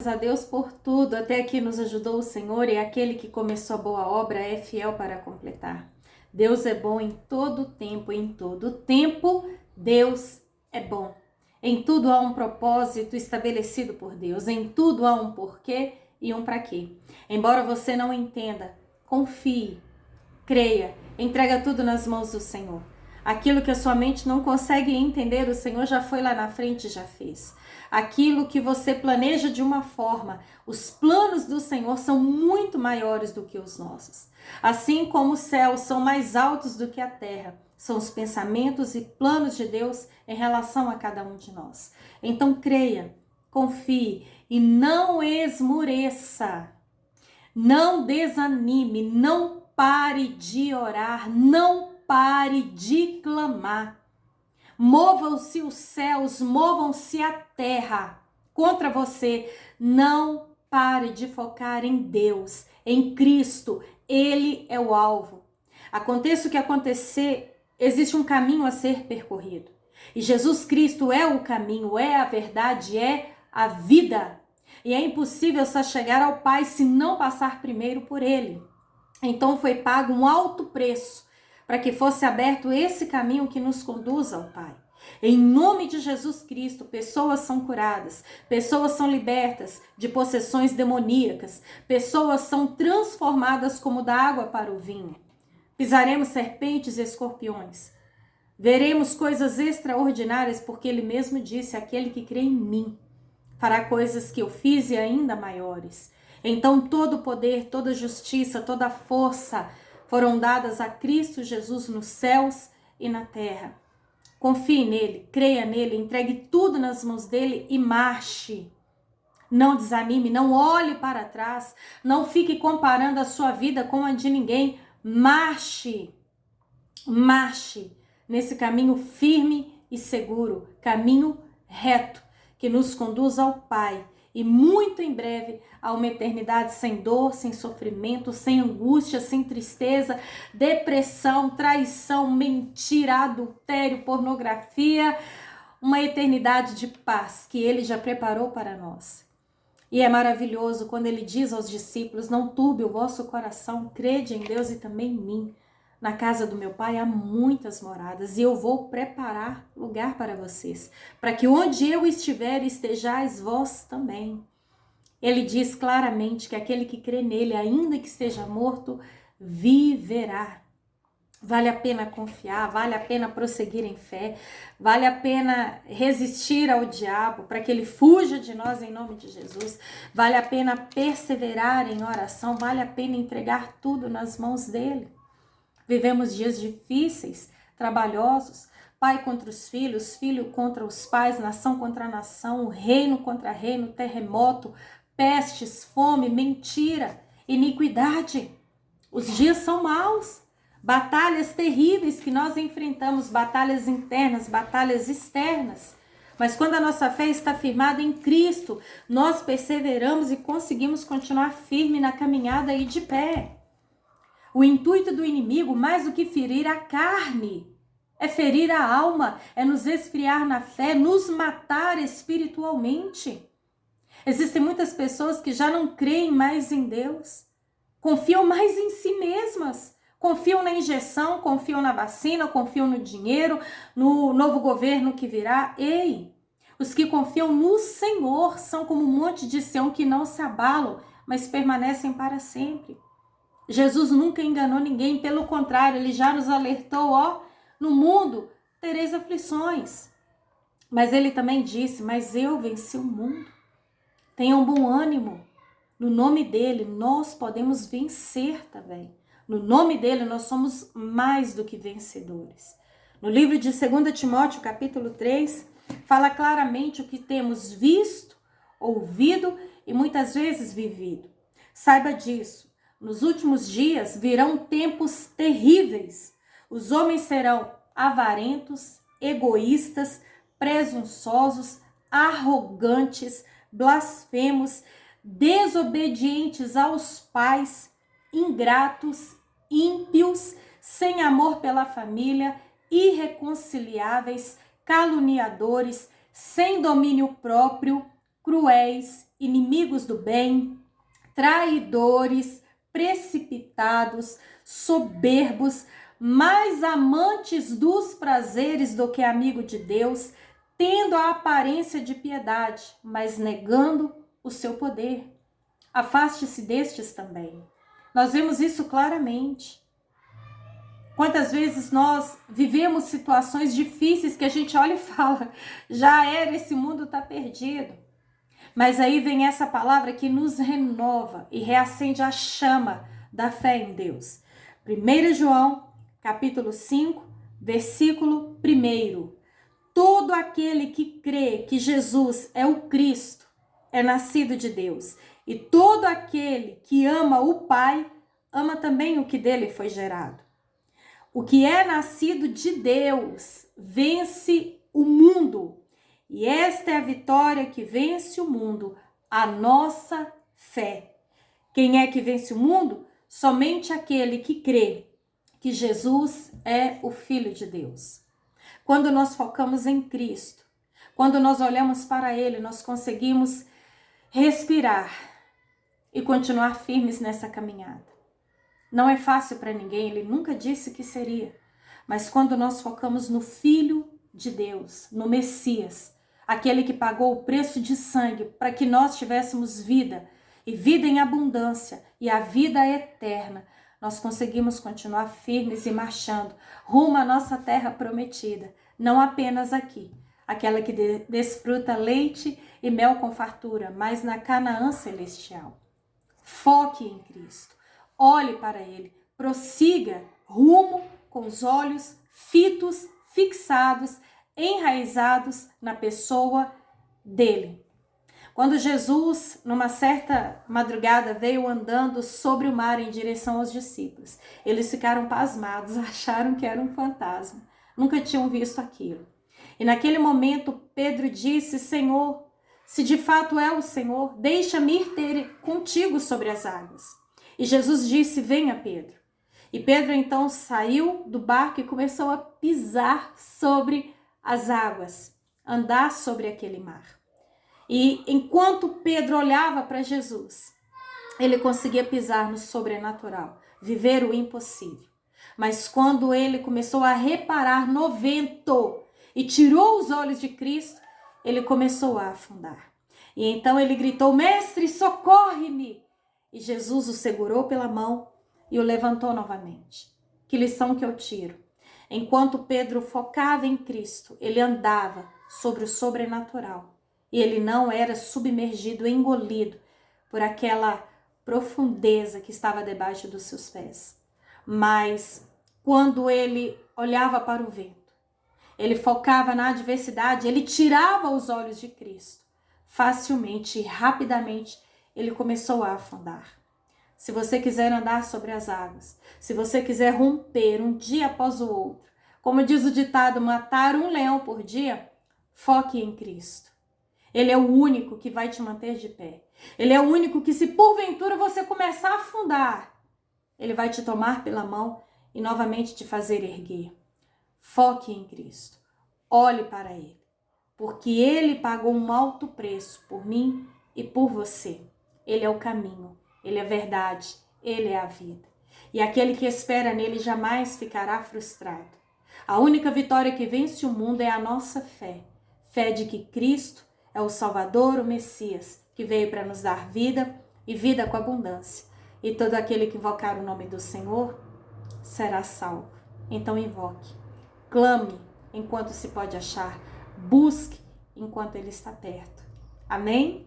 Graças a Deus por tudo, até aqui nos ajudou o Senhor, e aquele que começou a boa obra é fiel para completar. Deus é bom em todo tempo, em todo tempo Deus é bom. Em tudo há um propósito estabelecido por Deus, em tudo há um porquê e um para quê. Embora você não entenda, confie, creia, entrega tudo nas mãos do Senhor. Aquilo que a sua mente não consegue entender, o Senhor já foi lá na frente e já fez. Aquilo que você planeja de uma forma, os planos do Senhor são muito maiores do que os nossos. Assim como os céus são mais altos do que a terra, são os pensamentos e planos de Deus em relação a cada um de nós. Então creia, confie e não esmureça. Não desanime, não pare de orar, não pare de clamar. Movam-se os céus, movam-se a terra contra você. Não pare de focar em Deus, em Cristo. Ele é o alvo. Aconteça o que acontecer, existe um caminho a ser percorrido. E Jesus Cristo é o caminho, é a verdade, é a vida. E é impossível só chegar ao Pai se não passar primeiro por Ele. Então foi pago um alto preço para que fosse aberto esse caminho que nos conduz ao Pai. Em nome de Jesus Cristo, pessoas são curadas, pessoas são libertas de possessões demoníacas, pessoas são transformadas como da água para o vinho. Pisaremos serpentes e escorpiões. Veremos coisas extraordinárias, porque Ele mesmo disse: aquele que crê em mim fará coisas que eu fiz e ainda maiores. Então todo o poder, toda a justiça, toda a força foram dadas a Cristo Jesus nos céus e na terra. Confie nele, creia nele, entregue tudo nas mãos dele e marche. Não desanime, não olhe para trás, não fique comparando a sua vida com a de ninguém. Marche, marche nesse caminho firme e seguro, caminho reto, que nos conduz ao Pai e muito em breve a uma eternidade sem dor, sem sofrimento, sem angústia, sem tristeza, depressão, traição, mentira, adultério, pornografia, uma eternidade de paz que Ele já preparou para nós. E é maravilhoso quando Ele diz aos discípulos: não turbe o vosso coração, crede em Deus e também em mim. Na casa do meu Pai há muitas moradas e eu vou preparar lugar para vocês, para que onde eu estiver estejais vós também. Ele diz claramente que aquele que crê nele, ainda que esteja morto, viverá. Vale a pena confiar, vale a pena prosseguir em fé, vale a pena resistir ao diabo para que ele fuja de nós em nome de Jesus, vale a pena perseverar em oração, vale a pena entregar tudo nas mãos dele. Vivemos dias difíceis, trabalhosos, pai contra os filhos, filho contra os pais, nação contra nação, reino contra reino, terremoto, pestes, fome, mentira, iniquidade. Os dias são maus, batalhas terríveis que nós enfrentamos, batalhas internas, batalhas externas. Mas quando a nossa fé está firmada em Cristo, nós perseveramos e conseguimos continuar firme na caminhada e de pé. O intuito do inimigo, mais do que ferir a carne, é ferir a alma, é nos esfriar na fé, nos matar espiritualmente. Existem muitas pessoas que já não creem mais em Deus, confiam mais em si mesmas, confiam na injeção, confiam na vacina, confiam no dinheiro, no novo governo que virá. Ei, os que confiam no Senhor são como um monte de Sião que não se abalam, mas permanecem para sempre. Jesus nunca enganou ninguém, pelo contrário, ele já nos alertou, no mundo tereis aflições. Mas ele também disse: mas eu venci o mundo. Tenham bom ânimo. No nome dele nós podemos vencer também. No nome dele nós somos mais do que vencedores. No livro de 2 Timóteo, capítulo 3, fala claramente o que temos visto, ouvido e muitas vezes vivido. Saiba disso. Nos últimos dias virão tempos terríveis. Os homens serão avarentos, egoístas, presunçosos, arrogantes, blasfemos, desobedientes aos pais, ingratos, ímpios, sem amor pela família, irreconciliáveis, caluniadores, sem domínio próprio, cruéis, inimigos do bem, traidores, precipitados, soberbos, mais amantes dos prazeres do que amigo de Deus, tendo a aparência de piedade, mas negando o seu poder. Afaste-se destes também. Nós vemos isso claramente. Quantas vezes nós vivemos situações difíceis que a gente olha e fala, já era, esse mundo está perdido. Mas aí vem essa palavra que nos renova e reacende a chama da fé em Deus. 1 João, capítulo 5, versículo 1. Todo aquele que crê que Jesus é o Cristo é nascido de Deus. E todo aquele que ama o Pai, ama também o que dele foi gerado. O que é nascido de Deus vence o mundo. E esta é a vitória que vence o mundo, a nossa fé. Quem é que vence o mundo? Somente aquele que crê que Jesus é o Filho de Deus. Quando nós focamos em Cristo, quando nós olhamos para Ele, nós conseguimos respirar e continuar firmes nessa caminhada. Não é fácil para ninguém, Ele nunca disse que seria. Mas quando nós focamos no Filho de Deus, no Messias, aquele que pagou o preço de sangue para que nós tivéssemos vida, e vida em abundância, e a vida eterna, nós conseguimos continuar firmes e marchando rumo à nossa terra prometida, não apenas aqui, aquela que desfruta leite e mel com fartura, mas na Canaã celestial. Foque em Cristo, olhe para Ele, prossiga rumo com os olhos fitos, fixados, enraizados na pessoa dele. Quando Jesus, numa certa madrugada, veio andando sobre o mar em direção aos discípulos, eles ficaram pasmados, acharam que era um fantasma, nunca tinham visto aquilo. E naquele momento Pedro disse: Senhor, se de fato é o Senhor, deixa-me ir ter contigo sobre as águas. E Jesus disse: venha, Pedro. E Pedro então saiu do barco e começou a pisar sobre as águas, andar sobre aquele mar. E enquanto Pedro olhava para Jesus, ele conseguia pisar no sobrenatural, viver o impossível. Mas quando ele começou a reparar no vento e tirou os olhos de Cristo, ele começou a afundar. E então ele gritou: Mestre, socorre-me! E Jesus o segurou pela mão e o levantou novamente. Que lição que eu tiro? Enquanto Pedro focava em Cristo, ele andava sobre o sobrenatural. E ele não era submergido, engolido por aquela profundeza que estava debaixo dos seus pés. Mas quando ele olhava para o vento, ele focava na adversidade, ele tirava os olhos de Cristo. Facilmente e rapidamente ele começou a afundar. Se você quiser andar sobre as águas, se você quiser romper um dia após o outro, como diz o ditado, matar um leão por dia, foque em Cristo. Ele é o único que vai te manter de pé. Ele é o único que, se porventura você começar a afundar, ele vai te tomar pela mão e novamente te fazer erguer. Foque em Cristo. Olhe para Ele, porque Ele pagou um alto preço por mim e por você. Ele é o caminho, Ele é a verdade, Ele é a vida. E aquele que espera nele jamais ficará frustrado. A única vitória que vence o mundo é a nossa fé. Fé de que Cristo é o Salvador, o Messias, que veio para nos dar vida e vida com abundância. E todo aquele que invocar o nome do Senhor será salvo. Então invoque, clame enquanto se pode achar, busque enquanto Ele está perto. Amém?